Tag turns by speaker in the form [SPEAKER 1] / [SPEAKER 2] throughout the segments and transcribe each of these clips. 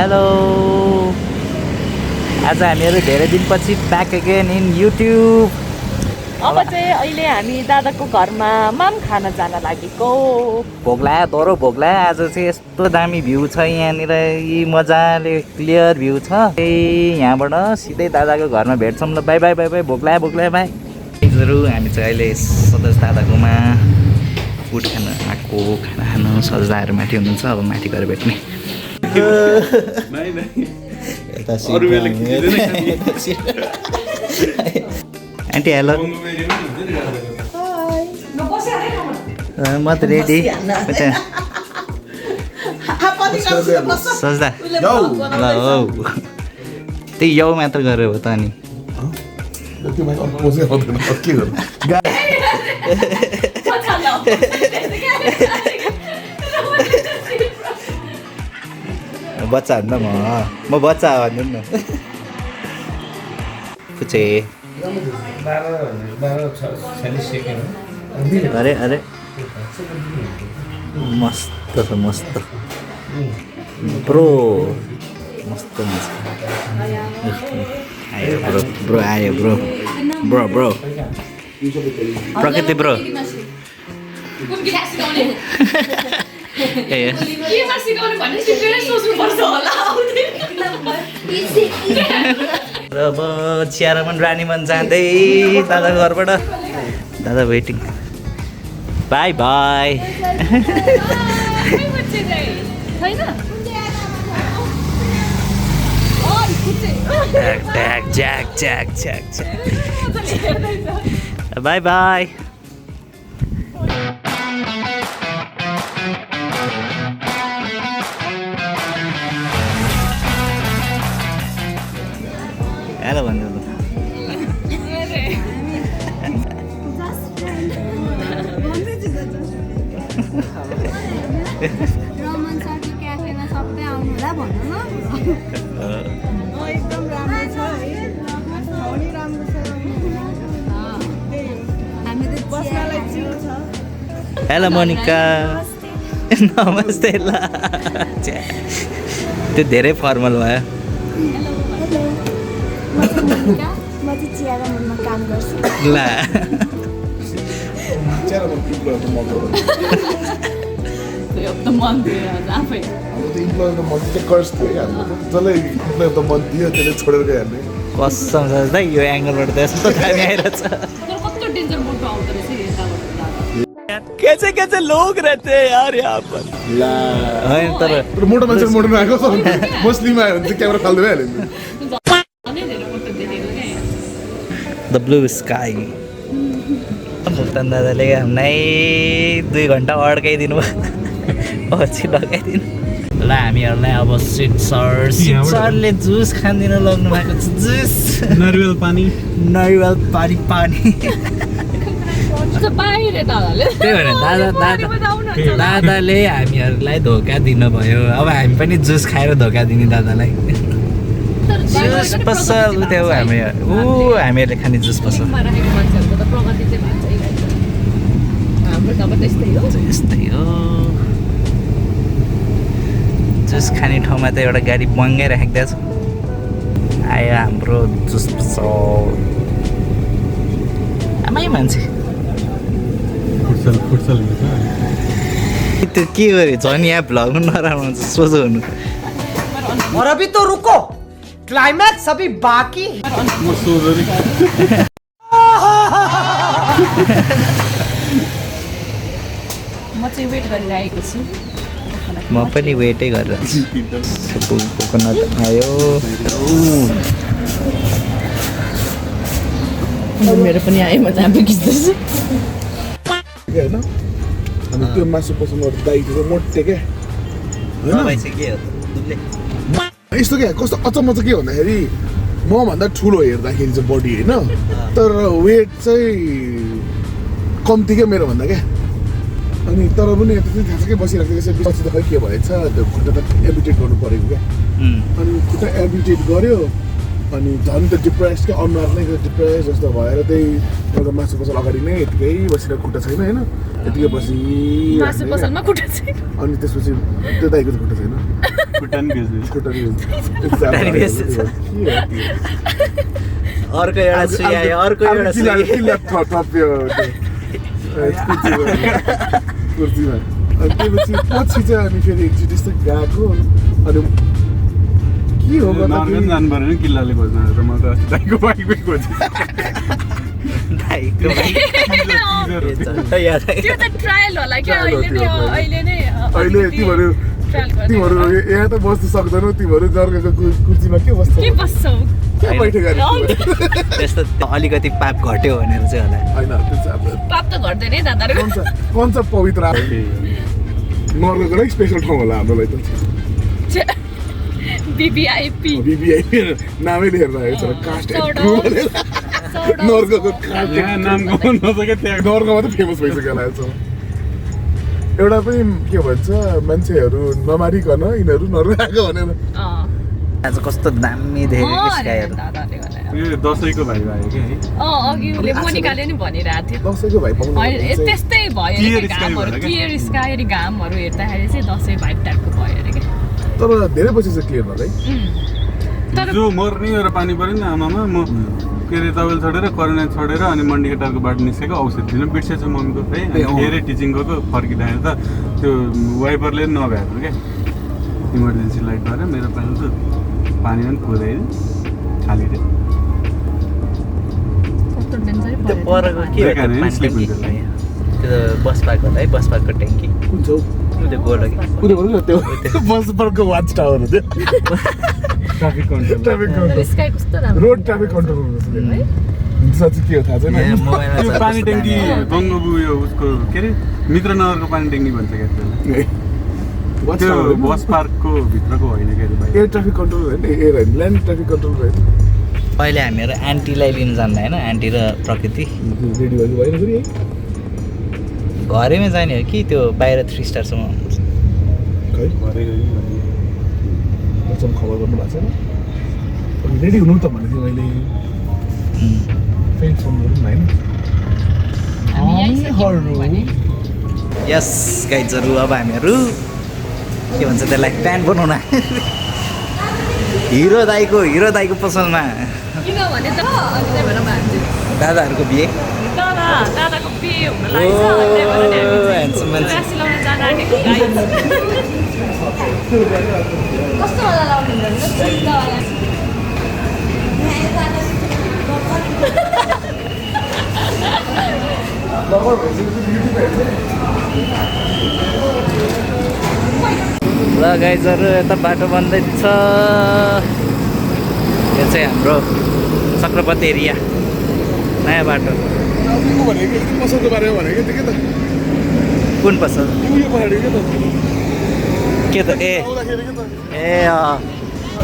[SPEAKER 1] Hello आज हामीहरू धेरै दिनपछि ब्याक अगेन इन युट्युब।
[SPEAKER 2] अब चाहिँ अहिले हामी दादाको घरमा माम खान जान लागेको।
[SPEAKER 1] भोक लाग्यो तरो भोक लाग्यो। आज चाहिँ यस्तो दामी भ्यू छ यहाँनिर, यी मजाले क्लियर भ्यू छ। यहाँबाट सिधै दादाको घरमा भेट्छौँ ल। By by by by. भोक लाग्यो बाई। हामी चाहिँ अहिले सदस्य दादाकोमा फुड खान आएको। खाना खानु सजदाहरू माथि हुनुहुन्छ, अब माथि गएर भेट्ने। Aunty hello. म त रेडी। सजदा ल हौ त्यही यौ मात्र गरेर हो त अनि बच्चा भन्दा म बच्चा भन्नु न। कुचे अरे अरे मस्त छ मस्त ब्रो, मस्त आयो ब्रो। ब्रो आयो ब्रो ब्रो ब्रो प्रकृति ब्रो। र अब चियारमन रानीमन जाँदै दादाको घरबाट। दादा waiting. By by. By by. Hello भन्नु ल।
[SPEAKER 3] रमन सरको क्याफेमा सबै आउनु होला भन्नु न। एकदम राम्रो छ है, ठाउँ राम्रो छ। हामी त बस्नलाई चिल छ।
[SPEAKER 1] हेलो मोनिका। नमस्ते ल। त्यो धेरै फर्मल भयो।
[SPEAKER 3] म चाहिँ चियारमनमा काम गर्छु।
[SPEAKER 1] ल कसम सज्दा यो एङ्गलबाट त यस्तो दामी आइरहेछ। कैसे कैसे लोग रहते हैं यार यहाँ पर। होइन तर
[SPEAKER 4] मोटो मान्छे मोटो आएको मुस्लिम आयो भने चाहिँ क्यामेरा फाल्दै भइहाल्यो।
[SPEAKER 1] The blue sky. भुक्तान दादाले हामीलाई 2 घन्टा अड्काइदिनु भयो, पछि लगाइदिनु। ल हामीहरूलाई अब सरले जुस खानिदिनु लग्नु भएको छ। जुस
[SPEAKER 4] नरिवल पानी
[SPEAKER 1] त्यही भएर दादाले हामीहरूलाई धोका दिनुभयो। अब हामी पनि जुस खाएर धोका दिने दादालाई। जुस पसल त्यो हामीहरूले खाने जुस पसल यस्तै हो। जुस खाने ठाउँमा त एउटा गाडी बङ्गाइ राखेको छ। आयो हाम्रो जुस पसल। आमै मान्छे त्यो के गरे झन् यहाँ भ्लग नराम्रो हुन्छ। सोझो हुनु।
[SPEAKER 5] और अभी तो रुको, क्लाइमैक्स अभी बाकी।
[SPEAKER 2] म चाहिँ वेट गरिरहेको छु।
[SPEAKER 1] म पनि वेटै गरिरहेको छु। कोकोनट आयो।
[SPEAKER 2] मेरो पनि आयो, म चाहिँ खिच्दैछु।
[SPEAKER 4] होइन अनि त्यो मासु पसलमा दाइको मोटे क्या यस्तो क्या कस्तो अचम्म चाहिँ के भन्दाखेरि मभन्दा ठुलो हेर्दाखेरि चाहिँ बडी होइन, तर वेट चाहिँ कम्ती क्या मेरो भन्दा क्या। अनि तर पनि यता चाहिँ थाहा छ क्या बसिरहेको त्यसै पछि त खै के भएछ, त्यो खुट्टा त एम्पुटेट गर्नु परेको क्या। अनि खुट्टा एम्पुटेट गर्यो अनि झन् त डिप्रेस क्या, अनुहार नै डिप्रेस जस्तो भएर त्यही एउटा मासु पसल अगाडि नै यतिकै बसिरहेको खुट्टा छैन होइन, यतिकै बसी
[SPEAKER 2] मासु पसलमा खुट्टा छैन।
[SPEAKER 4] अनि त्यसपछि त्यो दाइको खुट्टा छैन।
[SPEAKER 6] खुट्टा नि बेच्दैछ।
[SPEAKER 1] खुट्टानी बेच्दैछ। अर्को एउटा सुई आयो अर्को एउटा सुई
[SPEAKER 4] थप्यो कुर्सीमा अनि त्यसपछि पछि चाहिँ अनि फेरि एकचोटि यस्तो गएको अनि के हो
[SPEAKER 6] नर्गन जानु पर्यो नि किल्लाले खोज्न त म त अस्ति दाइको बाइकमै खोजेँ।
[SPEAKER 1] दाइको भाइ
[SPEAKER 2] त्यो त ट्रायल होला क्या अहिले नै
[SPEAKER 4] अहिले तिमीहरू यहाँ त बस्नु सक्दैनौ तिमीहरू जर्गको कुर्सीमा के बस्छौ
[SPEAKER 2] के बस्छौ
[SPEAKER 4] के बैठेका
[SPEAKER 1] त्यस्तो अलिकति पाप घट्यो भनेर चाहिँ होला
[SPEAKER 4] होइन त्यो चाहिँ अब
[SPEAKER 2] पाप त घट्दैन है दादाहरु
[SPEAKER 4] कन्छ पवित्र नर्गको लागि स्पेसल ठाउँ होला हाम्रो लागि त
[SPEAKER 2] बीबीआईपी
[SPEAKER 4] नामै लेखेर राखेको छ कास्ट नर्गको कास्ट
[SPEAKER 6] यहाँ नाम गाउनु नसके त्यहाँ
[SPEAKER 4] नर्गमा त फेमस भइसक्यो होला छ एउटा पनि के भन्छ मान्छेहरू नमारिकन यिनीहरू नरुवाएको भनेर
[SPEAKER 1] आज कस्तो दामी देखेको स्काइहरू
[SPEAKER 6] यो दसैँको भाइ भयो कि है
[SPEAKER 2] अघि उसले मोनिकाले नि भनिरहेको थियो
[SPEAKER 4] दसैँको भाइ पाउनु
[SPEAKER 2] त्यस्तै भयो
[SPEAKER 6] Clear
[SPEAKER 2] अरे
[SPEAKER 6] sky
[SPEAKER 2] घामहरू
[SPEAKER 6] भयो क्या?
[SPEAKER 2] क्लियर स्काई घामहरू हेर्दाखेरि चाहिँ दसैँ भाइब टाइपको भयो अरे क्या
[SPEAKER 4] तर धेरै पछि चाहिँ क्लियर भयो
[SPEAKER 2] तर
[SPEAKER 6] जो मर्ने एउटा पानी पऱ्यो नि आमामा म के अरे तवेल छोडेर करेना छोडेर अनि मन्डीकेटारको बाटो निस्केको औषध दिन बिर्सेछु मम्मीको है अनि धेरै टिचिङ गएको फर्किँदाखेरि त त्यो वाइपरले पनि नभ्याएको क्या इमर्जेन्सी लाइट गरेर मेरो पानी त पानीमा पनि कुदाइदियो खाली रे
[SPEAKER 2] कस्तो डेन्जरै
[SPEAKER 1] त्यो परको के हो
[SPEAKER 6] बेकार
[SPEAKER 1] त्यो
[SPEAKER 6] नि,
[SPEAKER 1] पानी
[SPEAKER 6] slip
[SPEAKER 1] ट्याङ्की?
[SPEAKER 6] हुन्छ होला।
[SPEAKER 1] त्यो बस पार्क होला है बस पार्कको ट्याङ्की
[SPEAKER 4] कुन छौ
[SPEAKER 1] त्यो गोलो कि
[SPEAKER 4] त्यो बस पार्कको वाच टावर हो त्यो
[SPEAKER 6] traffic control
[SPEAKER 4] traffic control
[SPEAKER 2] sky कस्तो राम्रो
[SPEAKER 4] रोड ट्राफिक कन्ट्रोल हुन्छ साँच्चै के हो थाहा छैन
[SPEAKER 1] यहाँ मोबाइलमा
[SPEAKER 6] त्यो
[SPEAKER 1] छ
[SPEAKER 6] पानी
[SPEAKER 1] कस्तो
[SPEAKER 6] ट्याङ्की
[SPEAKER 1] दामी।
[SPEAKER 6] गङ्गबु यो उसको के अरे मित्रनगरको पानी ट्याङ्की भन्छ क्या त्यसलाई
[SPEAKER 4] वाच
[SPEAKER 6] त्यो
[SPEAKER 4] टावर
[SPEAKER 6] बस पार्कको भित्रको होइन के अरे भाइ
[SPEAKER 4] एयर ट्राफिक कन्ट्रोल होइन एयर होइन ल्यान्ड ट्राफिक कन्ट्रोल होइन
[SPEAKER 1] अहिले हामीहरू आन्टीलाई लिनु जान्दा होइन आन्टी र प्रकृति
[SPEAKER 4] रेडी भएको भएन फेरि है
[SPEAKER 1] घरैमा जाने हो कि त्यो बाहिर 3 स्टारसम्म
[SPEAKER 4] खै
[SPEAKER 6] घरै गयो नि।
[SPEAKER 4] बच्चामा खबर गर्नु भएको छैन अनि रेडी हुनु त भनेको थिएँ मैले फेरि फोन गरौँ न होइन
[SPEAKER 2] हामी आइसक्यौँ भने
[SPEAKER 1] यस गाइजहरू अब हामीहरू के भन्छ त्यसलाई प्यान्ट बनाउन हिरो दाईको पसलमा
[SPEAKER 2] किनभने त अनि त्यही भएर भान्छु
[SPEAKER 1] दादाहरूको बिहे
[SPEAKER 2] दादाको बिहे हुन लागेको छ त्यही भएर नि हामी
[SPEAKER 1] handsome मान्छे।
[SPEAKER 2] राशि लाउन जान आँटेको गाइस कस्तो वाला लाउनु हुन्छ
[SPEAKER 1] ल गाइजहरू यता बाटो बन्दैछ यो चाहिँ हाम्रो चक्रपति एरिया नयाँ बाटो
[SPEAKER 4] तिमीको भनेको पसलको बारेमा भनेको त्यो के त
[SPEAKER 1] कुन पसल
[SPEAKER 4] उयो पहाडी के
[SPEAKER 1] के
[SPEAKER 4] त
[SPEAKER 1] त ए
[SPEAKER 4] आउँदाखेरि के त
[SPEAKER 1] ए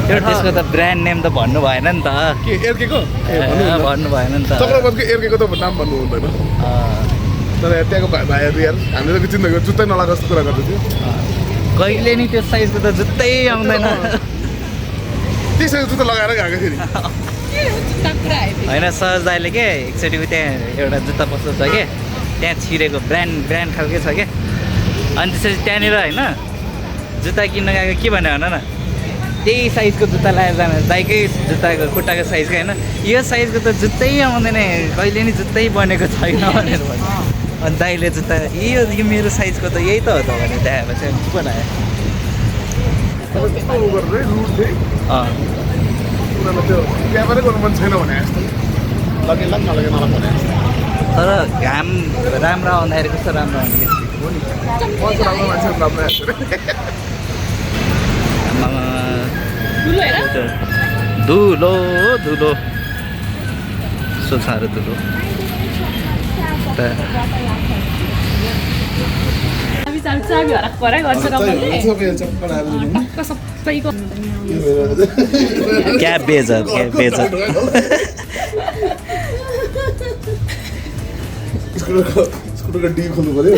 [SPEAKER 1] त्यो त्यसको त ब्रान्ड नेम त भन्नु भएन नि त
[SPEAKER 4] के एर्केको
[SPEAKER 1] भन्नु भएन नि त
[SPEAKER 4] चक्रपतको एर्केको त नाम भन्नु हुँदैन तर त्यहाँको भाइहरू यार हामीले त चिन्दैन जुत्तै नलाएको जस्तो कुरा गर्दैथ्यो
[SPEAKER 1] कहिले नि त्यो साइजको त जुत्तै आउँदैन
[SPEAKER 4] त्यसरी जुत्ता लगाएर गएको फेरि
[SPEAKER 1] होइन सहज दाइले के एकचोटि त्यहाँ एउटा जुत्ता पसल छ क्या त्यहाँ छिरेको ब्रान्ड खालकै छ क्या अनि त्यसपछि त्यहाँनिर होइन जुत्ता किन्न गएको के भन्यो भन न त्यही साइजको जुत्ता लगाएर जानु दाइकै जुत्ताको खुट्टाको साइजको होइन यो साइजको त जुत्तै आउँदैन कहिले नि जुत्तै बनेको छैन भनेर भन्यो अनि दाइले जुत्ता यो मेरो साइजको त यही त हो त भने देखाएपछि अनि चुप लाग्यो
[SPEAKER 4] उनीहरूलाई त्यो व्यापारै गर्नु मन छैन भने जस्तो लगे नलगे नलग भने जस्तो
[SPEAKER 1] तर घाम राम्रो आउँदाखेरि कस्तो राम्रो आउँथ्यो
[SPEAKER 4] पल्सर राम्रो मान्छे राम्रो आएको
[SPEAKER 1] आमामा
[SPEAKER 2] ठुलो हेर
[SPEAKER 1] धुलो धुलो सो साह्रो धुलो
[SPEAKER 2] चाबी हराक परै गर्छ रमाइले टक्क सबैको
[SPEAKER 1] क्या बेजत
[SPEAKER 4] स्कुटरको डी खोल्नु पऱ्यो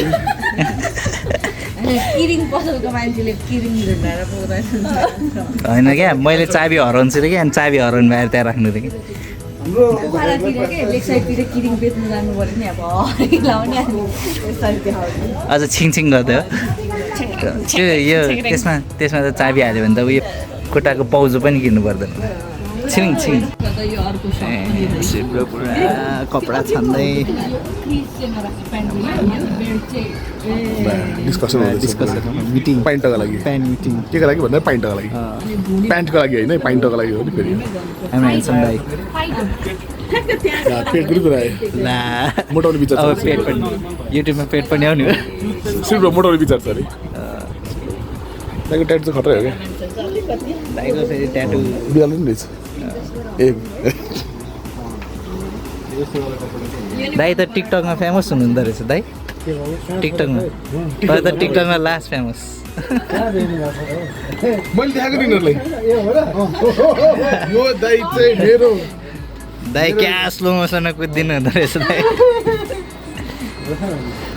[SPEAKER 3] किरिङ पसलको मान्छेले किरिङ झुन्डाएर पुग्दैन
[SPEAKER 1] होइन क्या मैले चाबी हराउँछु कि अनि चाबी हराउनु भएर त्यहाँ राख्नु थियो कि
[SPEAKER 3] उखालातिर के लेक साइडतिर किरिङ बेच्नु जानु पऱ्यो नि अब लाउने यसरी देखाउने
[SPEAKER 1] अझ छिङछिङ गर्दै हो त्यो यो त्यसमा त्यसमा त चाबी हाल्यो भने त उयो खुट्टाको पाउजो पनि किन्नु पर्दैन छिरिङ छिरिङ पुरा कपडा छन्दै
[SPEAKER 4] डिस्कसन
[SPEAKER 1] मिटिङ
[SPEAKER 4] पाइन्टको लागि
[SPEAKER 1] प्यान्ट मिटिङ
[SPEAKER 4] के को लागि भन्दा पाइन्टको लागि प्यान्टको लागि होइन पाइन्टको लागि हो नि फेरि
[SPEAKER 1] हामी हेर्छौँ दाइ
[SPEAKER 4] पेट पनि कुरा आयो
[SPEAKER 1] ला
[SPEAKER 4] मोटाउने विचार
[SPEAKER 1] अब पेट पनि युट्युबमा पेट पनि आउने हो
[SPEAKER 4] सिर्फ मोटाउने विचार छ अरे दाइको ट्याटु चाहिँ खतरै हो क्या
[SPEAKER 1] दाइको फेरि ट्याटु
[SPEAKER 4] बिहाल्नु नि रहेछ ए
[SPEAKER 1] दाइ त टिकटकमा फेमस हुनुहुँदो रहेछ दाइ टिकटकमा तर त टिकटकमा लास्ट फेमस
[SPEAKER 4] मैले देखाएको नि यिनीहरूलाई यो दाइ चाहिँ मेरो
[SPEAKER 1] दाइ क्या स्लो मोसनमा कुदिनु हुँदो रहेछ दाइ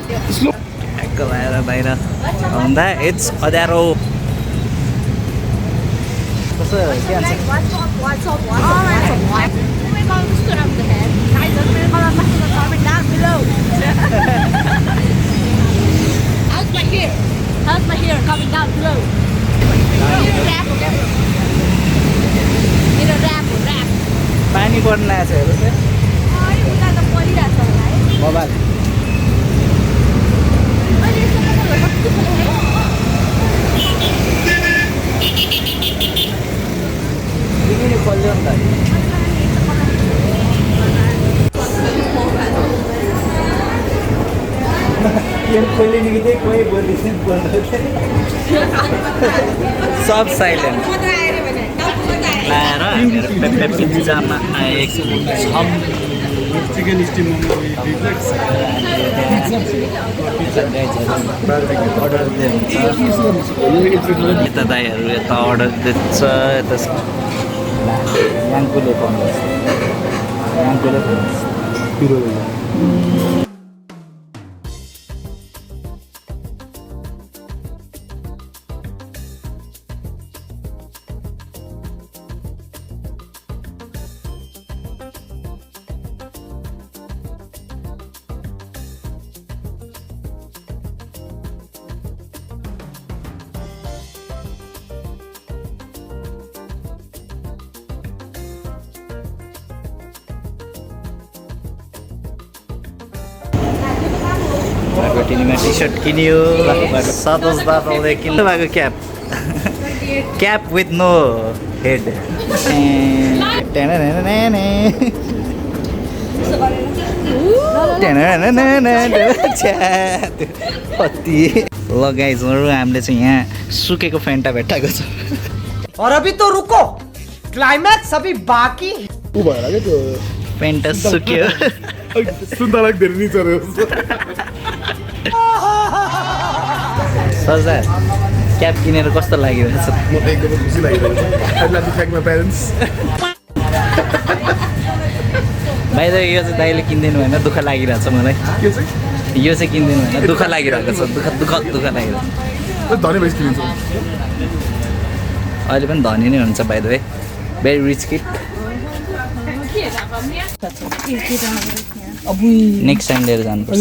[SPEAKER 1] ट्याक्क लगाएर बाहिर आउँदा इट्स अँध्यारो कसो के भन्छ
[SPEAKER 3] How's my hair coming down below?
[SPEAKER 1] पानी पर्न लागेको छ मोबाइल खोल्यो नि त खोलिने कि कोही बोली सब साइलेन्ट लाएर हामीहरू पिज्जामा आएको छौँ
[SPEAKER 6] चिकन स्टिम
[SPEAKER 1] अर्डर हुन्छ यता दाईहरू यता अर्डर दिन्छ यता याङ्कुले पाउनुहोस् याङ्कुले पाउनुहोस् टिनीमा टी सर्ट किन्यो सतोष दादाले किन्नु भएको cap cap with no head कति लगाइजहरू हामीले चाहिँ यहाँ सुकेको फेन्टा भेट्टाएको छ
[SPEAKER 5] और अभी तो रुको क्लाइमैक्स अभी बाकी
[SPEAKER 4] ऊ भएर क्या त्यो
[SPEAKER 1] फेन्टा सुक्यो
[SPEAKER 4] सुन्दा लाग्छ धेरै निचर
[SPEAKER 1] सजा क्याप किनेर कस्तो लागिरहेछ
[SPEAKER 4] म त एकदमै खुसी लागिरहेको छ I love to thank my parents
[SPEAKER 1] भाइ त यो चाहिँ दाइले किनिदिनु भएन दुःख लागिरहेछ मलाई
[SPEAKER 4] के चाहिँ
[SPEAKER 1] यो चाहिँ किनिदिनु भएन दुःख लागिरहेको छ दुःख लागिरहेको
[SPEAKER 4] धनी भइस किनिन्छ
[SPEAKER 1] अहिले पनि धनी नै हुन्छ by the way very rich kid next time लिएर जानुपर्छ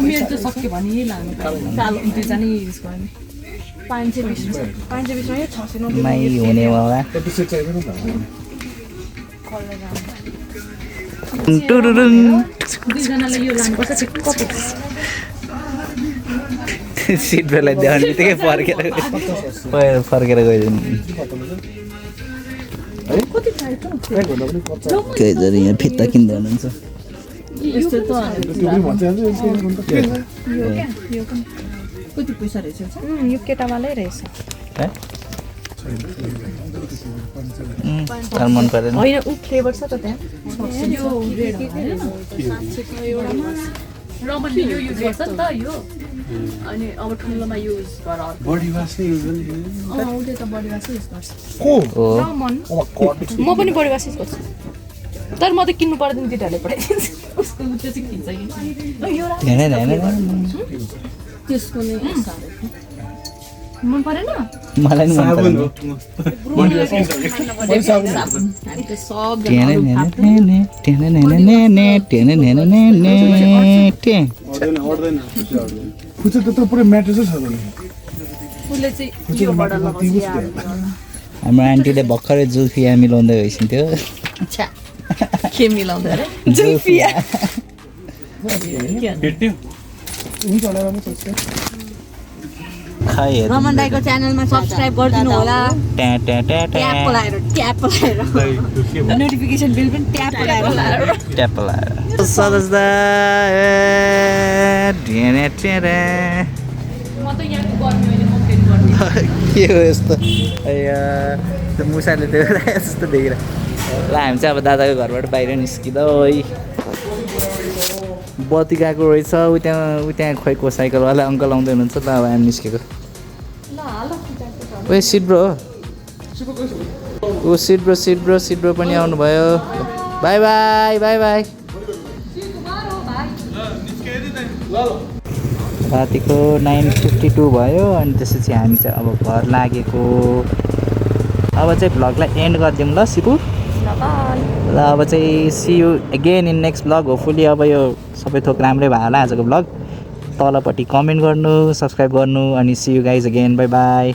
[SPEAKER 2] मेरो चाहिँ सक्यो भने लानु कालो दुईजना युज गर्ने 520 यो 690
[SPEAKER 1] माइ हुनेवाला
[SPEAKER 2] दुईजनाले यो लानुपर्छ कति
[SPEAKER 1] सिट बेला देखाउने बित्तिकै फर्केर गइदिनु केही यहाँ फित्ता किन्दै हुनुहुन्छ
[SPEAKER 2] यस्तो त
[SPEAKER 4] त्यो पनि भन्छ
[SPEAKER 2] कति पैसा रहेछ यो केटावालै रहेछ
[SPEAKER 1] मन परेन
[SPEAKER 2] होइन ऊ फ्लेभर छ त त्यहाँ रमनले यो युज गर्छ नि त यो अनि अब ठुलोमा युज गर
[SPEAKER 6] बडी वास नै युज गर्ने
[SPEAKER 2] उसले त बडी वासै युज गर्छ
[SPEAKER 4] को
[SPEAKER 2] रमन म पनि बडी वास युज गर्छु तर म त किन्नु पर्दैन दिदीहरूले पठाइदिन्छ उसको त्यो चाहिँ किन्छ त्यसको नै मन परेन
[SPEAKER 1] मलाई नि मन परेन
[SPEAKER 4] खुच्चा त्यत्रो पुरै म्याट्रेसै छ
[SPEAKER 2] उसले चाहिँ योबाट लगाउँछ
[SPEAKER 1] हाम्रो आन्टीले भर्खरै जुल्फिया मिलाउँदै गइसन्थ्यो
[SPEAKER 2] के मिलाउँदै अरे
[SPEAKER 1] जुल्फिया
[SPEAKER 6] भेट्यो
[SPEAKER 1] खै हेर
[SPEAKER 3] रमन दाईको च्यानलमा सब्सक्राइब गरिदिनु होला
[SPEAKER 1] ट्या ट्या ट्या
[SPEAKER 3] ट्याप
[SPEAKER 1] ट्या
[SPEAKER 3] लगाएर नोटिफिकेसन बिल पनि ट्याप लगाएर
[SPEAKER 1] ट्याप लाएर सदस्दा ढेरे ढेरे
[SPEAKER 2] म त यहाँको गर्मी होइन म फेरि गर्ने
[SPEAKER 1] के हो यस्तो त्यो मुसाले त्यो जस्तो देखिरहेको ल हामी चाहिँ अब दादाको घरबाट बाहिर निस्किँदा है बत्ती गएको रहेछ ऊ त्यहाँ खोइ को साइकलवाला अङ्कल आउँदै हुनुहुन्छ ल अब हामी निस्केको ओ सिट ब्रो हो ओ सिट ब्रो पनि आउनुभयो बाई बाई बाई बाई रातिको 9:52 भयो अनि त्यसपछि हामी चाहिँ अब घर लागेको अब चाहिँ भ्लगलाई एन्ड गरिदिउँ ल सिपु ल अब चाहिँ see you again in next vlog hopefully अब यो सबै थोक राम्रै भयो होला आजको भ्लग तलपट्टि कमेन्ट गर्नु सब्सक्राइब गर्नु अनि see you guys again bye by